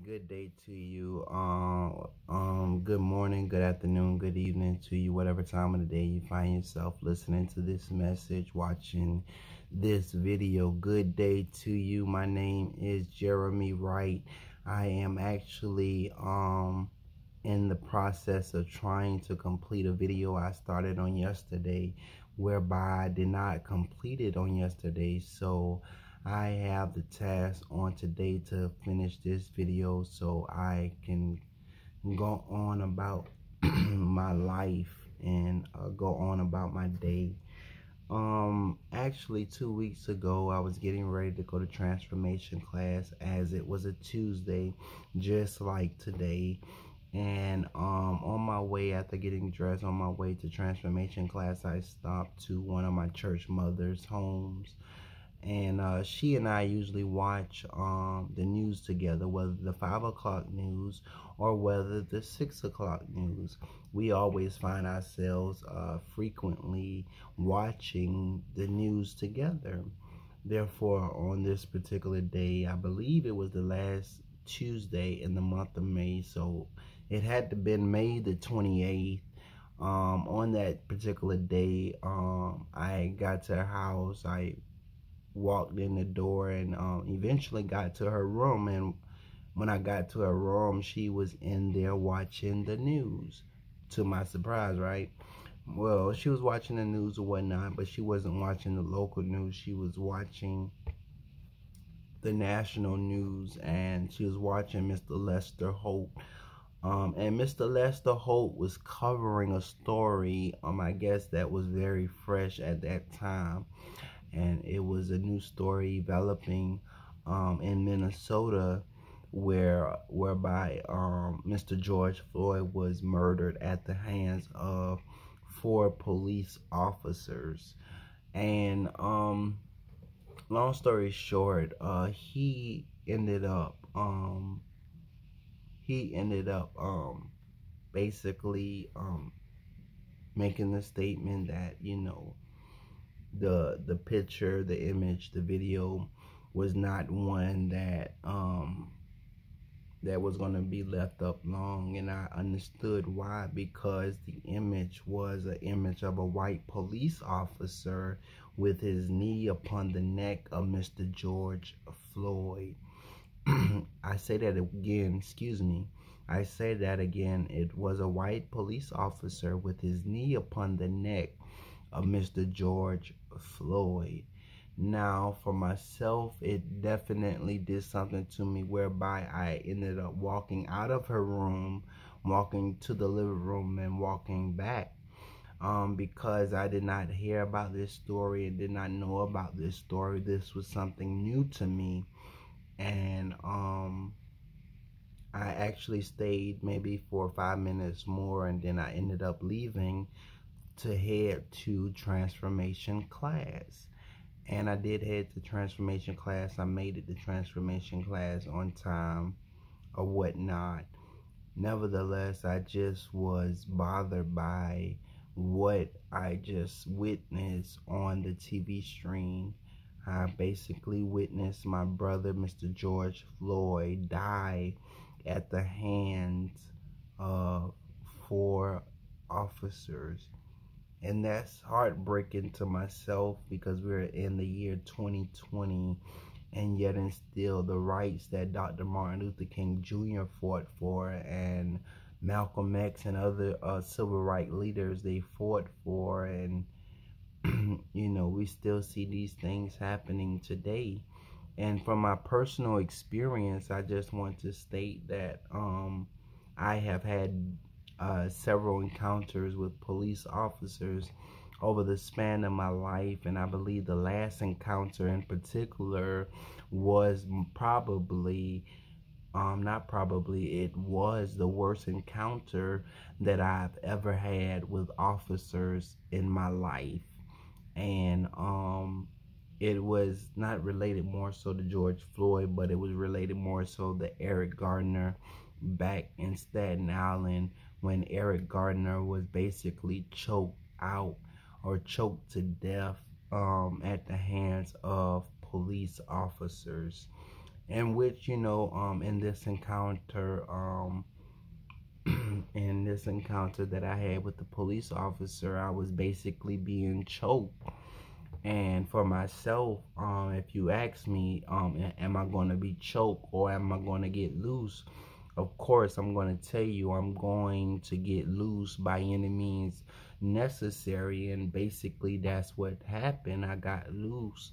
good day to you. Good morning, good afternoon, good evening to you, whatever time of the day you find yourself listening to this message, watching this video. Good day to you. My name is Jerrie'Me Wright. I am actually in the process of trying to complete a video I started on yesterday, whereby I did not complete it on yesterday. So I have the task on today to finish this video so I can go on about my life and go on about my day. Actually 2 weeks ago I was getting ready to go to transformation class, as it was a Tuesday just like today. And on my way, after getting dressed, on my way to transformation class, I stopped to one of my church mother's homes. And she and I usually watch the news together, whether the 5 o'clock news or whether the 6 o'clock news. We always find ourselves frequently watching the news together. Therefore, on this particular day, I believe it was the last Tuesday in the month of May, so it had to been May the 28th. On that particular day, I got to her house. I walked in the door and eventually got to her room, and when I got to her room, she was in there watching the news, to my surprise, right? Well, she was watching the news or whatnot, but she wasn't watching the local news. She was watching the national news, and she was watching Mr. Lester Holt. And Mr. Lester Holt was covering a story, I guess that was very fresh at that time. And it was a new story developing in Minnesota, whereby Mr. George Floyd was murdered at the hands of 4 police officers. And long story short, he ended up basically making the statement that, you know, the picture, the image, the video was not one that that was going to be left up long. And I understood why, because the image was an image of a white police officer with his knee upon the neck of Mr. George Floyd. I say that again, excuse me. I say that again. It was a white police officer with his knee upon the neck of Mr. George Floyd. Now, for myself, it definitely did something to me, whereby I ended up walking out of her room, walking to the living room, and walking back, because I did not hear about this story and did not know about this story. This was something new to me. And I actually stayed maybe for 5 minutes more, and then I ended up leaving to head to transformation class. And I did head to transformation class. I made it to transformation class on time or whatnot. Nevertheless, I just was bothered by what I just witnessed on the TV screen. I basically witnessed my brother, Mr. George Floyd, die at the hands of 4 officers. And that's heartbreaking to myself, because we're in the year 2020, and yet and still the rights that Dr. Martin Luther King Jr. fought for, and Malcolm X and other civil rights leaders, they fought for, and you know, we still see these things happening today. And from my personal experience, I just want to state that I have had several encounters with police officers over the span of my life, and I believe the last encounter in particular was probably, it was the worst encounter that I've ever had with officers in my life. And it was not related more so to George Floyd, but it was related more so to Eric Garner back in Staten Island, when Eric Garner was basically choked out or choked to death at the hands of police officers. in which, in this encounter, in this encounter that I had with the police officer, I was basically being choked. And for myself, if you ask me, am I going to be choked or am I going to get loose? Of course, I'm going to tell you I'm going to get loose by any means necessary. And basically, that's what happened. I got loose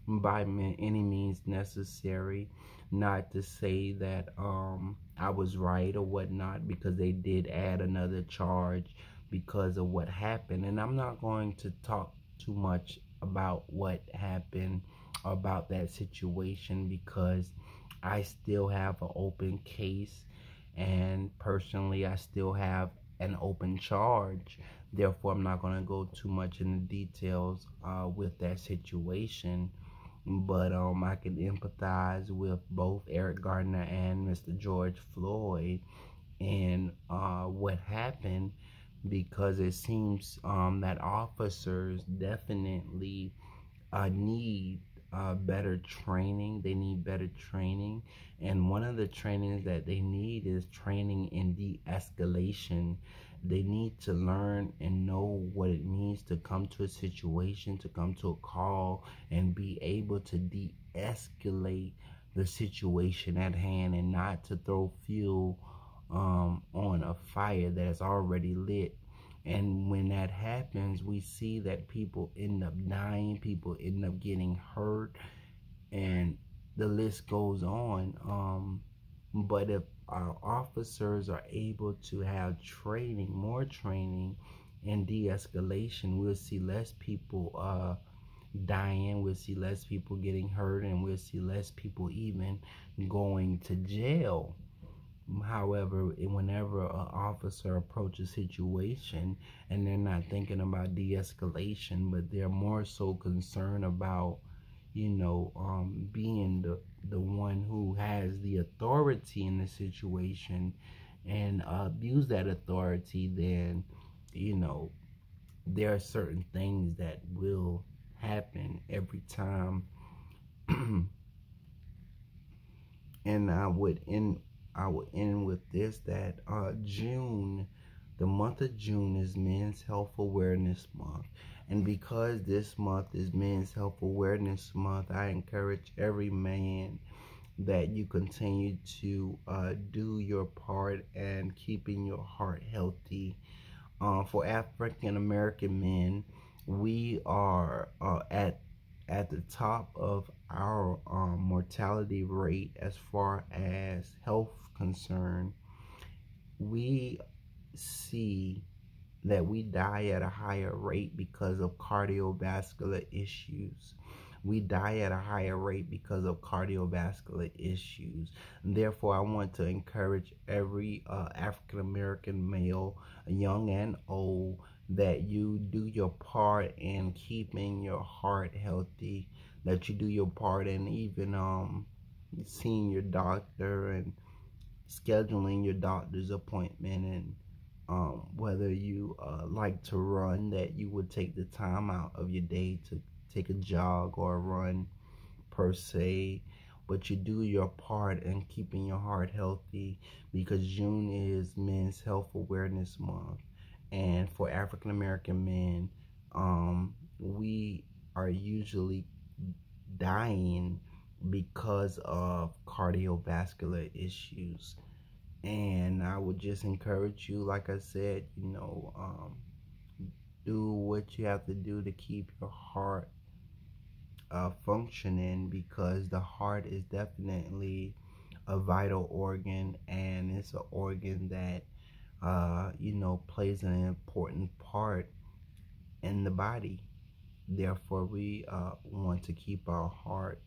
by any means necessary. Not to say that I was right or whatnot, because they did add another charge because of what happened. And I'm not going to talk too much about what happened, about that situation, because I still have an open case, and personally I still have an open charge. Therefore, I'm not going to go too much into details with that situation. But I can empathize with both Eric Garner and Mr. George Floyd and what happened, because it seems that officers definitely need better training. They need better training, and one of the trainings that they need is training in de-escalation. They need to learn and know what it means to come to a situation, to come to a call, and be able to de-escalate the situation at hand, and not to throw fuel on a fire that's already lit. And when that happens, we see that people end up dying, people end up getting hurt, and the list goes on. But if our officers are able to have training, more training in de-escalation, we'll see less people dying, we'll see less people getting hurt, and we'll see less people even going to jail. However, whenever an officer approaches a situation and they're not thinking about de-escalation, but they're more so concerned about, being the one who has the authority in the situation and abuse that authority, then, there are certain things that will happen every time. And I would end with this, that June, the month of June, is Men's Health Awareness Month. And because this month is Men's Health Awareness Month, I encourage every man that you continue to do your part and keeping your heart healthy. For African American men, we are at the top of our mortality rate as far as health concern. We see that we die at a higher rate because of cardiovascular issues. We die at a higher rate because of cardiovascular issues. And therefore, I want to encourage every African American male, young and old, that you do your part in keeping your heart healthy, that you do your part in even seeing your doctor and scheduling your doctor's appointment, and whether you like to run, that you would take the time out of your day to take a jog or a run per se, but you do your part in keeping your heart healthy, because June is Men's Health Awareness Month. And for African American men, we are usually dying because of cardiovascular issues. And I would just encourage you, like I said, do what you have to do to keep your heart functioning, because the heart is definitely a vital organ, and it's an organ that plays an important part in the body. Therefore, we want to keep our heart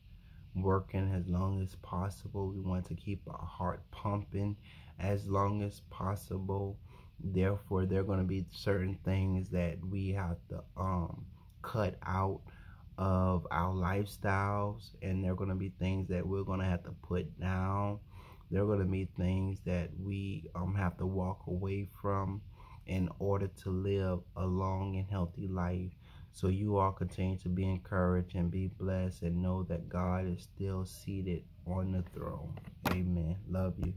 working as long as possible. We want to keep our heart pumping as long as possible. Therefore, there are going to be certain things that we have to cut out of our lifestyles, and there are going to be things that we're going to have to put down. There are going to be things that we have to walk away from in order to live a long and healthy life. So you all continue to be encouraged and be blessed and know that God is still seated on the throne. Amen. Love you.